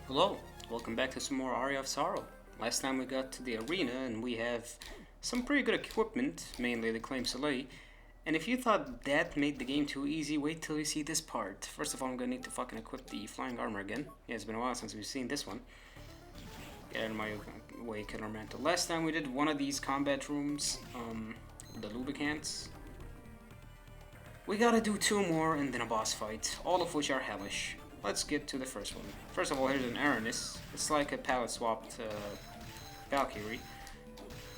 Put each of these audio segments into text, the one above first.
Hello, welcome back to some more Aria of Sorrow. Last time we got to the arena and we have some pretty good equipment, mainly the Claim Soleil. And if you thought that made the game too easy, wait till you see this part. First of all, I'm gonna need to fucking equip the flying armor again. Yeah, it's been a while since we've seen this one. Get out of my way, Killer Mantle. Last time we did one of these combat rooms, the lubricants. We gotta do two more and then a boss fight, all of which are hellish. Let's get to the first one. First of all, here's an Aranis. It's like a palette swapped Valkyrie.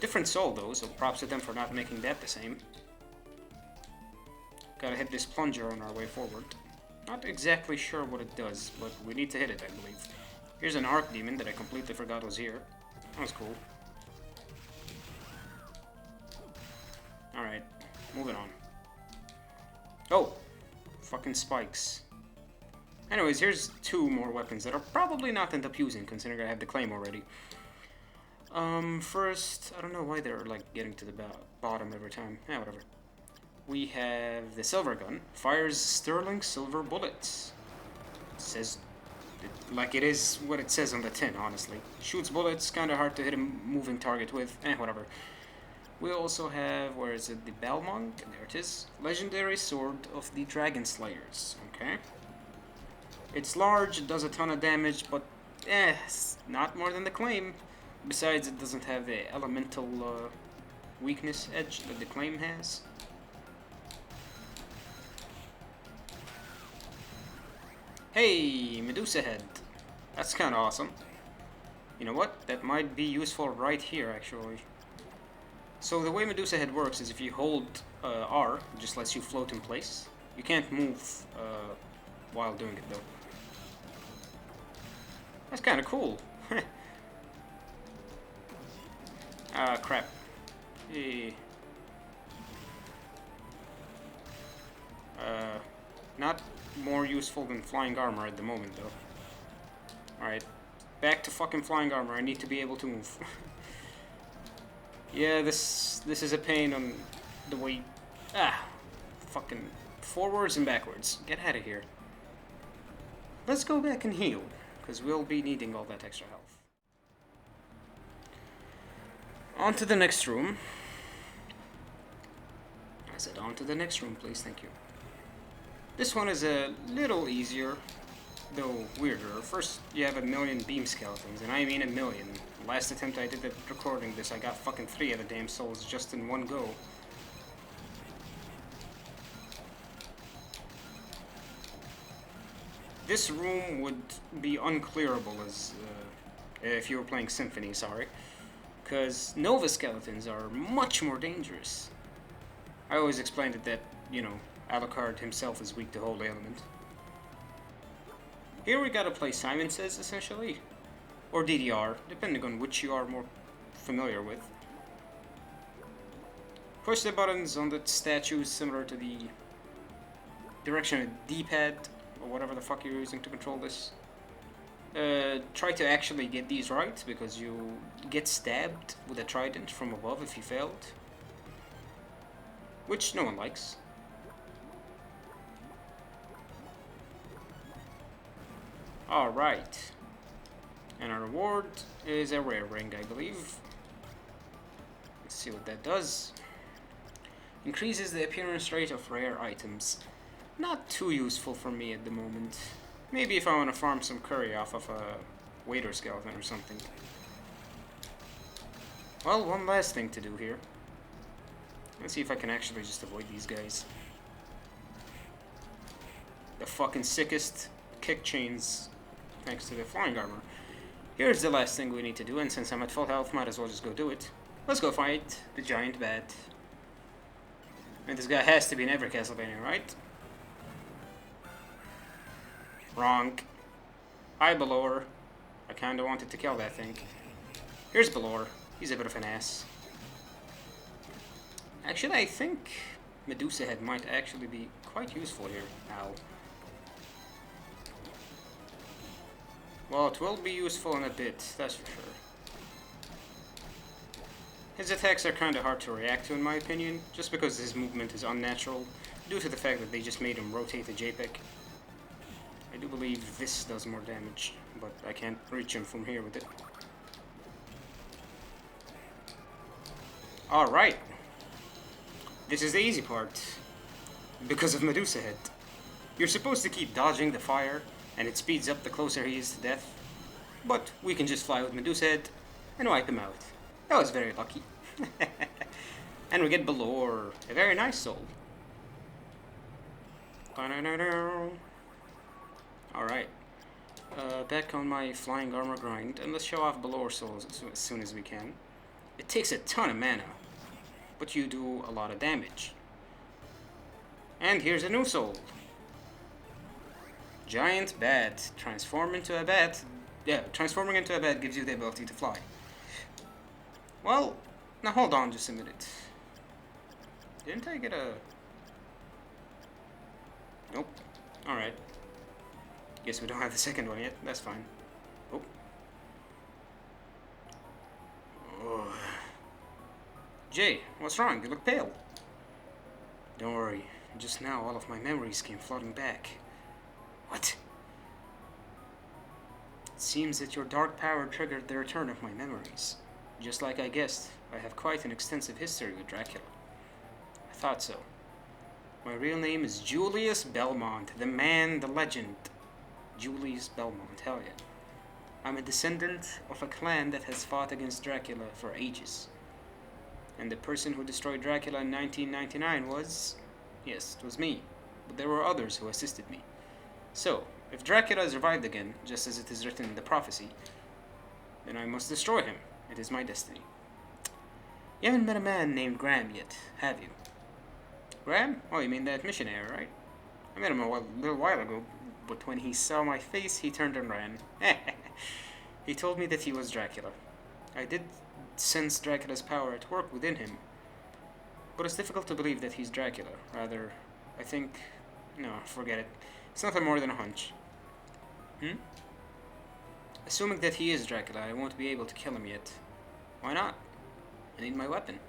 Different soul though, so props to them for not making that the same. Gotta hit this plunger on our way forward. Not exactly sure what it does, but we need to hit it, I believe. Here's an Arc Demon that I completely forgot was here. That was cool. Alright, moving on. Oh! Fucking spikes. Anyways, here's two more weapons that are probably not end up using, considering I have the claim already. First, I don't know why they're like getting to the bottom every time. Yeah, whatever. We have the silver gun. Fires sterling silver bullets. It says, like it is what it says on the tin, honestly. Shoots bullets, kinda hard to hit a moving target with. Whatever. We also have, where is it? The Belmont. There it is. Legendary Sword of the Dragon Slayers. Okay. It's large, it does a ton of damage, but not more than the claim. Besides, it doesn't have the elemental weakness edge that the claim has. Hey, Medusa head. That's kind of awesome. You know what? That might be useful right here, actually. So the way Medusa head works is if you hold R, it just lets you float in place. You can't move while doing it, though. That's kind of cool. Ah, crap. Hey. Not more useful than flying armor at the moment, though. Alright. Back to fucking flying armor. I need to be able to move. Yeah, this is a pain on the way... Fucking forwards and backwards. Get out of here. Let's go back and heal, because we'll be needing all that extra health. On to the next room. I said on to the next room, please, thank you. This one is a little easier, though weirder. First, you have a million beam skeletons, and I mean a million. Last attempt I did at recording this, I got fucking 3 of the damn souls just in one go. This room would be unclearable as if you were playing Symphony, sorry. Because Nova skeletons are much more dangerous. I always explained it that, you know, Alucard himself is weak to Holy Element. Here we gotta play Simon Says, essentially. Or DDR, depending on which you are more familiar with. Push the buttons on the statues similar to the direction of the D-pad, or whatever the fuck you're using to control this. Try to actually get these right, because you get stabbed with a trident from above if you failed. Which no one likes. Alright. And our reward is a rare ring, I believe. Let's see what that does. Increases the appearance rate of rare items. Not too useful for me at the moment. Maybe if I want to farm some curry off of a waiter skeleton or something. Well, one last thing to do here. Let's see if I can actually just avoid these guys. The fucking sickest kick chains thanks to the flying armor. Here's the last thing we need to do, and since I'm at full health, might as well just go do it. Let's go fight the giant bat. And this guy has to be in every Castlevania, right? Wrong. Hi, Balor. I kinda wanted to kill that thing. Here's Balor. He's a bit of an ass. Actually, I think Medusa head might actually be quite useful here. Ow. Well, it will be useful in a bit, that's for sure. His attacks are kinda hard to react to in my opinion, just because his movement is unnatural, due to the fact that they just made him rotate the JPEG. I do believe this does more damage, but I can't reach him from here with it. Alright. This is the easy part. Because of Medusa Head. You're supposed to keep dodging the fire, and it speeds up the closer he is to death. But we can just fly with Medusa Head and wipe him out. That was very lucky. And we get Belor, a very nice soul. Alright. Back on my flying armor grind, and let's show off Belor souls as soon as we can. It takes a ton of mana, but you do a lot of damage. And here's a new soul. Giant Bat. Transform into a bat. Yeah, transforming into a bat gives you the ability to fly. Well, now hold on just a minute. Didn't I get a... Nope. Alright. Guess we don't have the second one yet. That's fine. Oh. Oh. Jay, what's wrong? You look pale. Don't worry. Just now all of my memories came flooding back. What? It seems that your dark power triggered the return of my memories. Just like I guessed, I have quite an extensive history with Dracula. I thought so. My real name is Julius Belmont, the man, the legend. Julius Belmont, hell yeah. I'm a descendant of a clan that has fought against Dracula for ages. And the person who destroyed Dracula in 1999 was... Yes, it was me. But there were others who assisted me. So, if Dracula is revived again, just as it is written in the prophecy, then I must destroy him. It is my destiny. You haven't met a man named Graham yet, have you? Graham? Oh, you mean that missionary, right? I met him a little while ago, but when he saw my face, he turned and ran. He told me that he was Dracula. I did sense Dracula's power at work within him, but it's difficult to believe that he's Dracula. Rather, I think... No, forget it. It's nothing more than a hunch. Assuming that he is Dracula, I won't be able to kill him yet. Why not? I need my weapon.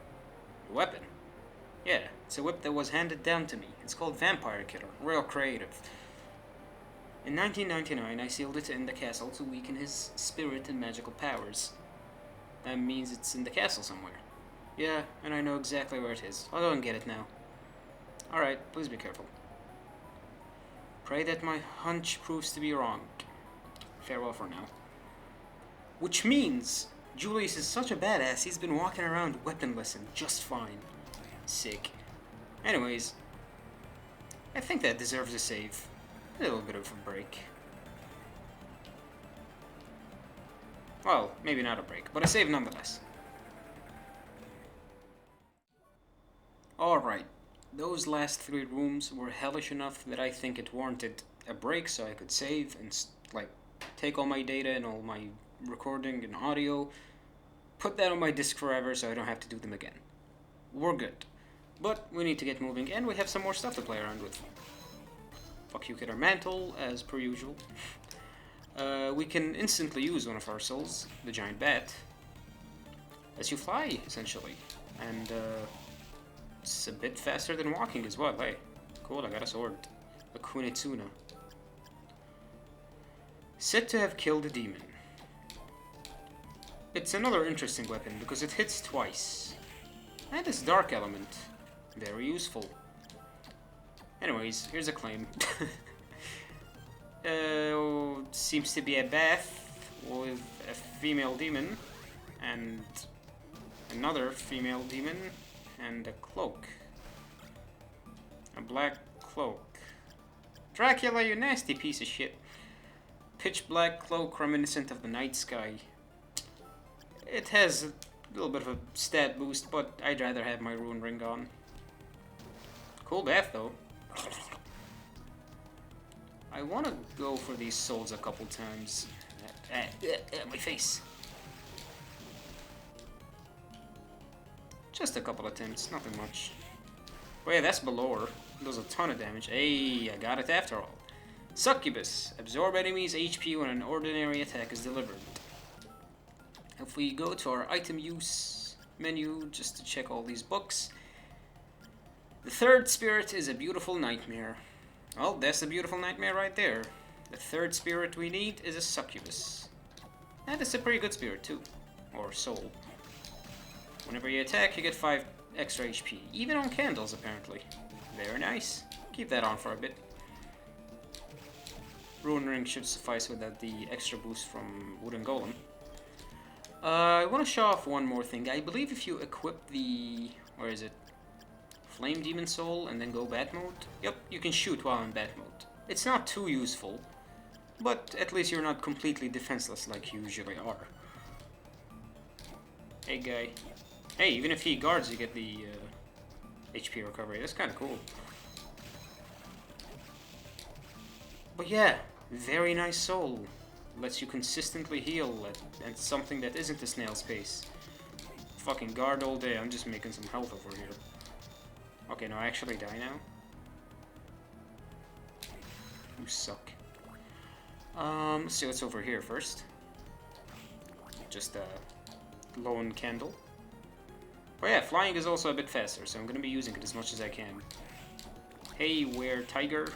A weapon? Yeah, it's a whip that was handed down to me. It's called Vampire Killer. Real creative. In 1999, I sealed it in the castle to weaken his spirit and magical powers. That means it's in the castle somewhere. Yeah, and I know exactly where it is. I'll go and get it now. Alright, please be careful. Pray that my hunch proves to be wrong. Farewell for now. Which means Julius is such a badass, he's been walking around weaponless and just fine. Sick. Anyways, I think that deserves a save. A little bit of a break. Well, maybe not a break, but a save nonetheless. Alright, those last 3 rooms were hellish enough that I think it warranted a break so I could save and, like, take all my data and all my recording and audio, put that on my disk forever so I don't have to do them again. We're good. But we need to get moving, and we have some more stuff to play around with. Fuck you, Killer Mantle, as per usual. We can instantly use one of our souls, the Giant Bat. Lets you fly, essentially. And, it's a bit faster than walking as well, hey. Cool, I got a sword. A Kunitsuna. Said to have killed a demon. It's another interesting weapon because it hits twice. And it's dark element. Very useful. Anyways, here's a claim. Seems to be a bath with a female demon and another female demon and a cloak. A black cloak. Dracula, you nasty piece of shit. Pitch black cloak reminiscent of the night sky. It has a little bit of a stat boost, but I'd rather have my rune ring on. Cool bath though. I want to go for these souls a couple times. My face. Just a couple attempts, nothing much. Oh yeah, that's Belor. Does a ton of damage. Hey, I got it after all. Succubus. Absorb enemies' HP when an ordinary attack is delivered. If we go to our item use menu just to check all these books. The third spirit is a beautiful nightmare. Well, that's a beautiful nightmare right there. The third spirit we need is a succubus. And it's a pretty good spirit too. Or soul. Whenever you attack, you get 5 extra HP. Even on candles, apparently. Very nice. Keep that on for a bit. Ruin Ring should suffice without the extra boost from Wooden Golem. I want to show off one more thing. I believe if you equip the... where is it? Flame Demon Soul and then go Bat Mode? Yep, you can shoot while in Bat Mode. It's not too useful, but at least you're not completely defenseless like you usually are. Hey guy. Hey, even if he guards, you get the HP recovery. That's kind of cool. But yeah, very nice soul. Lets you consistently heal at something that isn't a snail's pace. Fucking guard all day, I'm just making some health over here. Okay, no, I actually die now. You suck. Let's see what's over here first. Just a lone candle. But yeah, flying is also a bit faster, so I'm gonna be using it as much as I can. Hey, where tiger?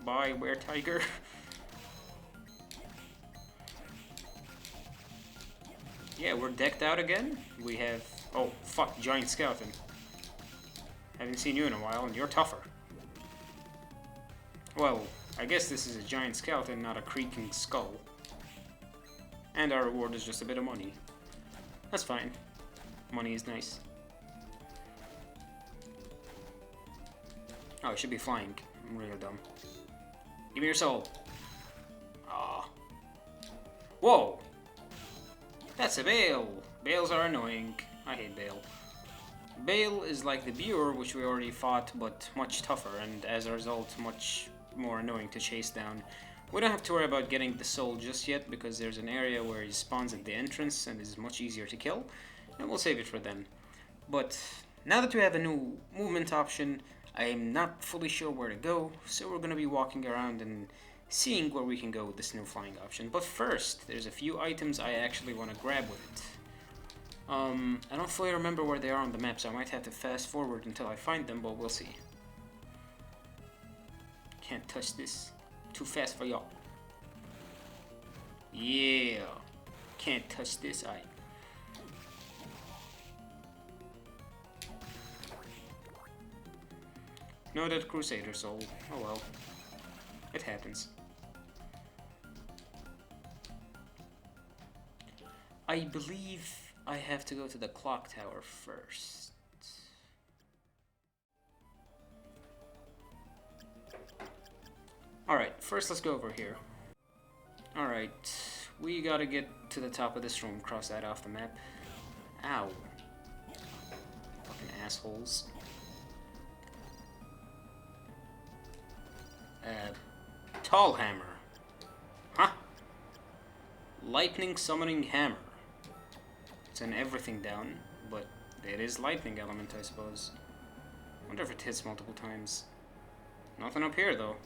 Bye, where tiger? Yeah, we're decked out again. We have... oh, fuck, giant skeleton. Haven't seen you in a while, and you're tougher. Well, I guess this is a giant skeleton, not a creaking skull. And our reward is just a bit of money. That's fine. Money is nice. Oh, I should be flying. I'm real dumb. Give me your soul. Ah. Whoa! That's a Bale! Bales are annoying. I hate Bale. Bale is like the Buer, which we already fought, but much tougher, and as a result, much more annoying to chase down. We don't have to worry about getting the soul just yet, because there's an area where he spawns at the entrance and is much easier to kill, and we'll save it for then. But now that we have a new movement option, I'm not fully sure where to go, so we're going to be walking around and seeing where we can go with this new flying option. But first, there's a few items I actually want to grab with it. I don't fully remember where they are on the map, so I might have to fast forward until I find them, but we'll see. Can't touch this. Too fast for y'all. Yeah. Can't touch this, I. No, that Crusader soul. Oh well. It happens. I believe I have to go to the clock tower first. Alright, first let's go over here. Alright, we gotta get to the top of this room, cross that off the map. Ow. Fucking assholes. Tall hammer. Huh? Lightning summoning hammer. It's an everything down, but it is lightning element, I suppose. Wonder if it hits multiple times. Nothing up here, though.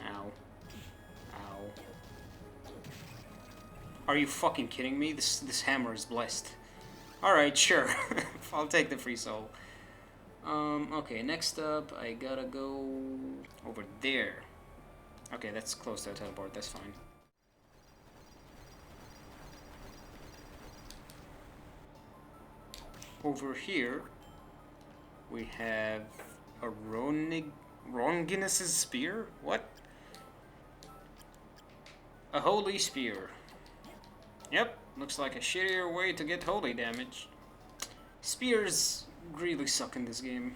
Ow. Ow. Are you fucking kidding me? This hammer is blessed. Alright, sure. I'll take the free soul. Okay, next up, I gotta go over there. Okay, that's close to a teleport, that's fine. Over here, we have a Ronginus' spear? What? A holy spear. Yep, looks like a shittier way to get holy damage. Spears really suck in this game.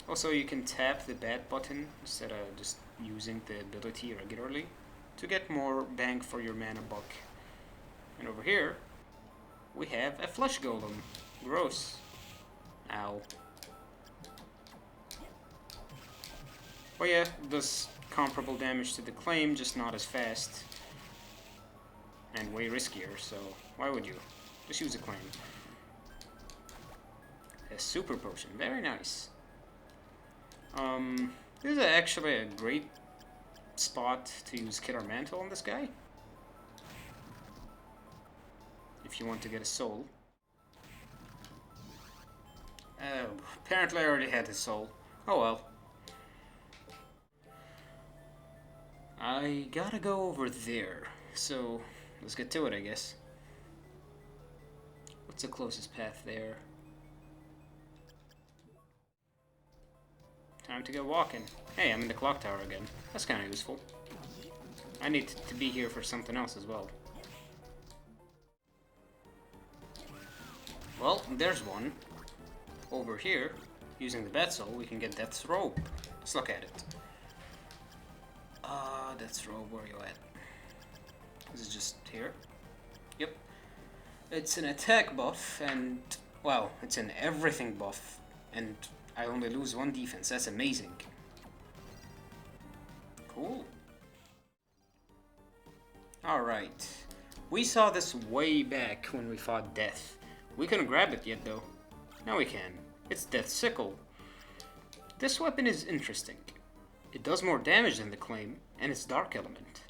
Also, you can tap the bat button instead of just using the ability regularly to get more bang for your mana buck. And over here, we have a flesh golem. Gross. Ow. Well, yeah, it does comparable damage to the claim, just not as fast. And way riskier, so why would you? Just use a claim. A super potion, very nice. This is actually a great spot to use Killer Mantle on this guy. If you want to get a soul. Apparently I already had his soul. Oh well. I gotta go over there, so let's get to it, I guess. What's the closest path there? Time to go walking. Hey, I'm in the clock tower again. That's kind of useful. I need to be here for something else as well. Well, there's one. Over here, using the bat soul, we can get Death's Robe. Let's look at it. Death's Robe, where are you at? Is it just here? Yep. It's an attack buff, and, well, it's an everything buff, and I only lose 1 defense. That's amazing. Cool. Alright. We saw this way back when we fought Death. We couldn't grab it yet, though. Now we can. It's Death's Sickle. This weapon is interesting. It does more damage than the Claim, and it's Dark Element.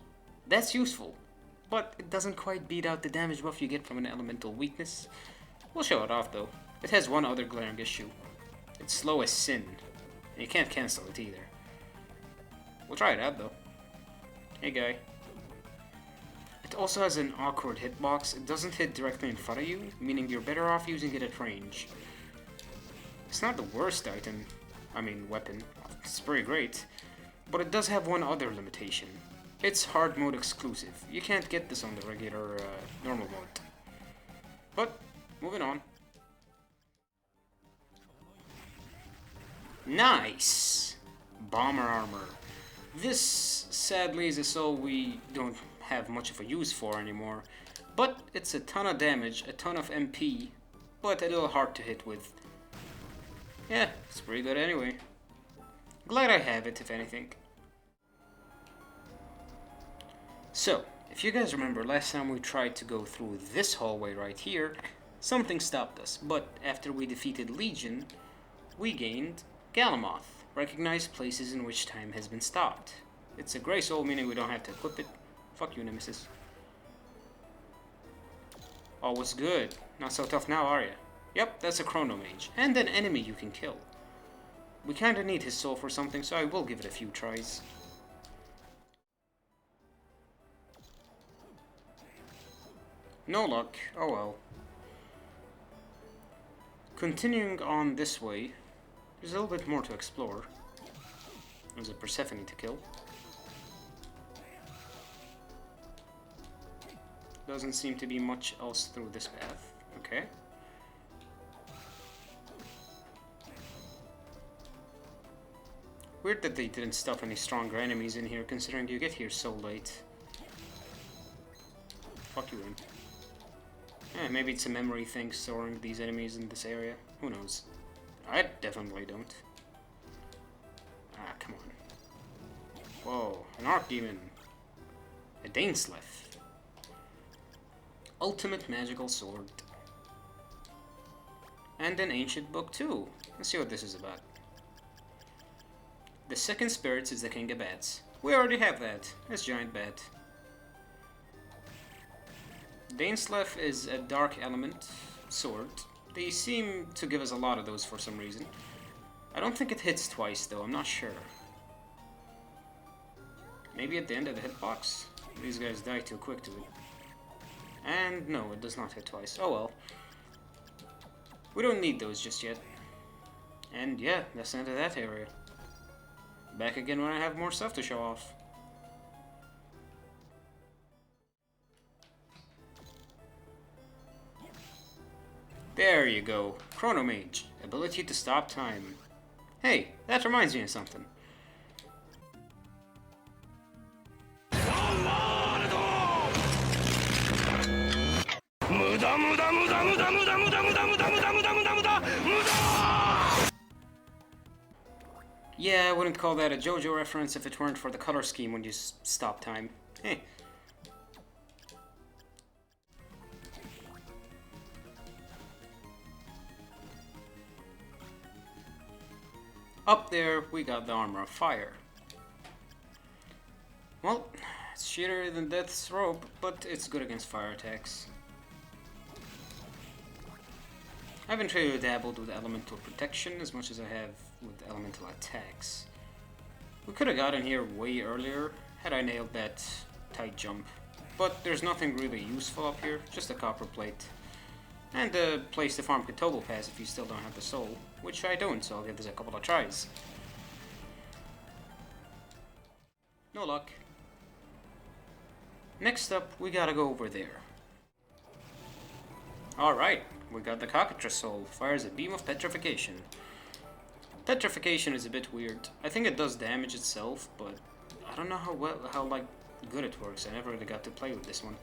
That's useful, but it doesn't quite beat out the damage buff you get from an elemental weakness. We'll show it off, though. It has one other glaring issue. It's slow as sin, and you can't cancel it either. We'll try it out, though. Hey, guy. It also has an awkward hitbox. It doesn't hit directly in front of you, meaning you're better off using it at range. It's not the worst weapon. It's pretty great. But it does have one other limitation. It's hard mode exclusive. You can't get this on the regular, normal mode. But, moving on. Nice! Bomber armor. This, sadly, is a soul we don't have much of a use for anymore. But it's a ton of damage, a ton of MP, but a little hard to hit with. Yeah, it's pretty good anyway. Glad I have it, if anything. So, if you guys remember, last time we tried to go through this hallway right here, something stopped us, but after we defeated Legion, we gained Galamoth, recognized places in which time has been stopped. It's a gray soul, meaning we don't have to equip it. Fuck you, Nemesis. Oh, what's good? Not so tough now, are ya? Yep, that's a Chrono Mage, and an enemy you can kill. We kinda need his soul for something, so I will give it a few tries. No luck, oh well. Continuing on this way, there's a little bit more to explore. There's a Persephone to kill. Doesn't seem to be much else through this path. Okay. Weird that they didn't stuff any stronger enemies in here, considering you get here so late. Fuck you, Imp. Maybe it's a memory thing storing these enemies in this area. Who knows? I definitely don't. Ah, come on. Whoa, an Archdemon. A Daneslef. Ultimate Magical Sword. And an Ancient Book too. Let's see what this is about. The second Spirits is the King of Bats. We already have that. It's Giant Bat. Daneslef is a Dark Element sword. They seem to give us a lot of those for some reason. I don't think it hits twice though, I'm not sure. Maybe at the end of the hitbox? These guys die too quick to it. And no, it does not hit twice. Oh well. We don't need those just yet. And yeah, that's the end of that area. Back again when I have more stuff to show off. There you go. Chrono Mage. Ability to stop time. Hey, that reminds me of something. Yeah, I wouldn't call that a JoJo reference if it weren't for the color scheme when you stop time. Hey. Up there, we got the Armor of Fire. Well, it's shittier than Death's Robe, but it's good against fire attacks. I haven't really dabbled with elemental protection as much as I have with elemental attacks. We could have gotten here way earlier had I nailed that tight jump. But there's nothing really useful up here, just a copper plate. And a place to farm Kotobo Pass if you still don't have the soul, which I don't, so I'll give this a couple of tries. No luck. Next up, we gotta go over there. Alright, we got the Cockatrice Soul. Fires a beam of petrification. Petrification is a bit weird. I think it does damage itself, but I don't know how good it works. I never really got to play with this one.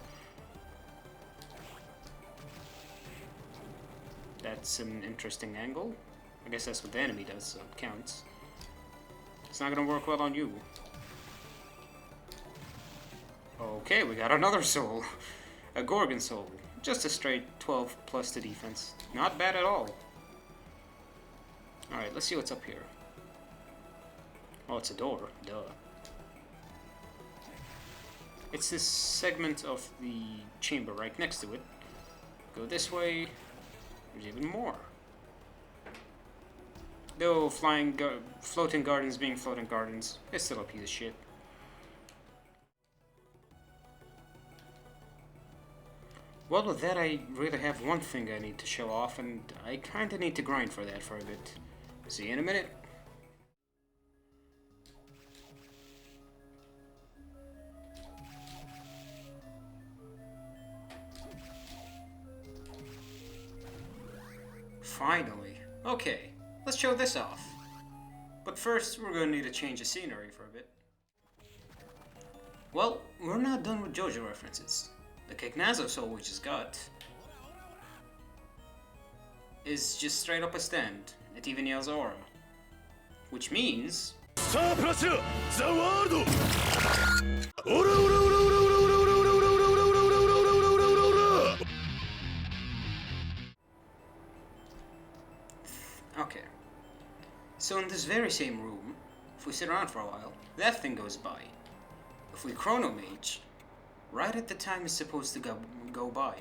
That's an interesting angle. I guess that's what the enemy does, so it counts. It's not gonna work well on you. Okay, we got another soul. A Gorgon soul. Just a straight 12 plus to defense. Not bad at all. Alright, let's see what's up here. Oh, it's a door. Duh. It's this segment of the chamber right next to it. Go this way. There's even more. Though floating gardens being floating gardens, it's still a piece of shit. Well, with that, I really have one thing I need to show off, and I kinda need to grind for that for a bit. See you in a minute. Finally. Okay, let's show this off. But first, we're gonna need to change the scenery for a bit. Well, we're not done with JoJo references. The Keknazo soul we just got is just straight up a stand. It even yells aura. Which means... Okay. So in this very same room, if we sit around for a while, that thing goes by. If we Chrono Mage, right at the time it's supposed to go by,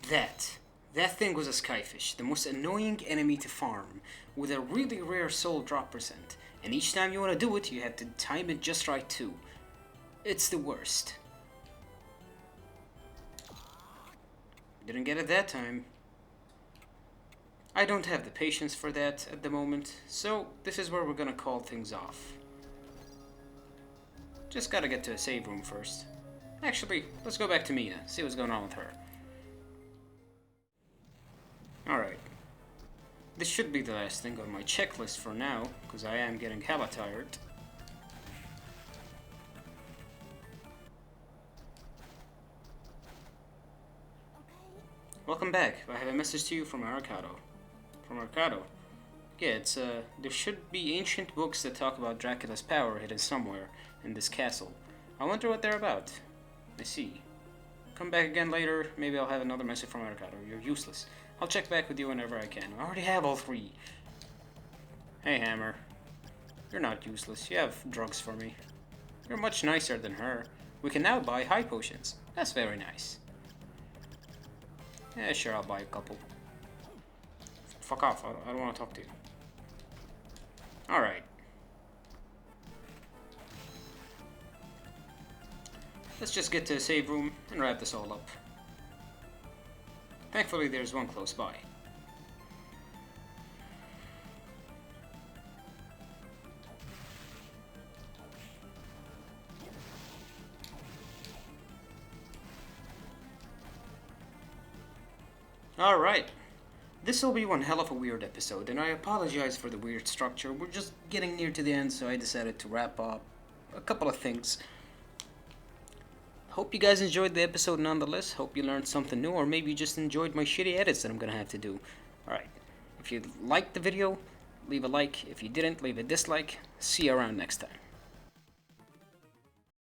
that thing was a Skyfish, the most annoying enemy to farm, with a really rare soul drop percent, and each time you want to do it, you have to time it just right too. It's the worst. Didn't get it that time. I don't have the patience for that at the moment, so this is where we're gonna call things off. Just gotta get to a save room first. Actually, let's go back to Mina, see what's going on with her. Alright. This should be the last thing on my checklist for now, because I am getting hella tired. Welcome back. I have a message to you from Arcado. From Arcado. Yeah, it's there should be ancient books that talk about Dracula's power hidden somewhere in this castle. I wonder what they're about. I see. Come back again later, maybe I'll have another message from Arcado. You're useless. I'll check back with you whenever I can. I already have all three. Hey, Hammer. You're not useless. You have drugs for me. You're much nicer than her. We can now buy high potions. That's very nice. Yeah, sure, I'll buy a couple. Fuck off, I don't want to talk to you. Alright. Let's just get to the save room and wrap this all up. Thankfully, there's one close by. Alright. This will be one hell of a weird episode, and I apologize for the weird structure. We're just getting near to the end, so I decided to wrap up a couple of things. Hope you guys enjoyed the episode nonetheless. Hope you learned something new, or maybe you just enjoyed my shitty edits that I'm gonna have to do. Alright. If you liked the video, leave a like. If you didn't, leave a dislike. See you around next time.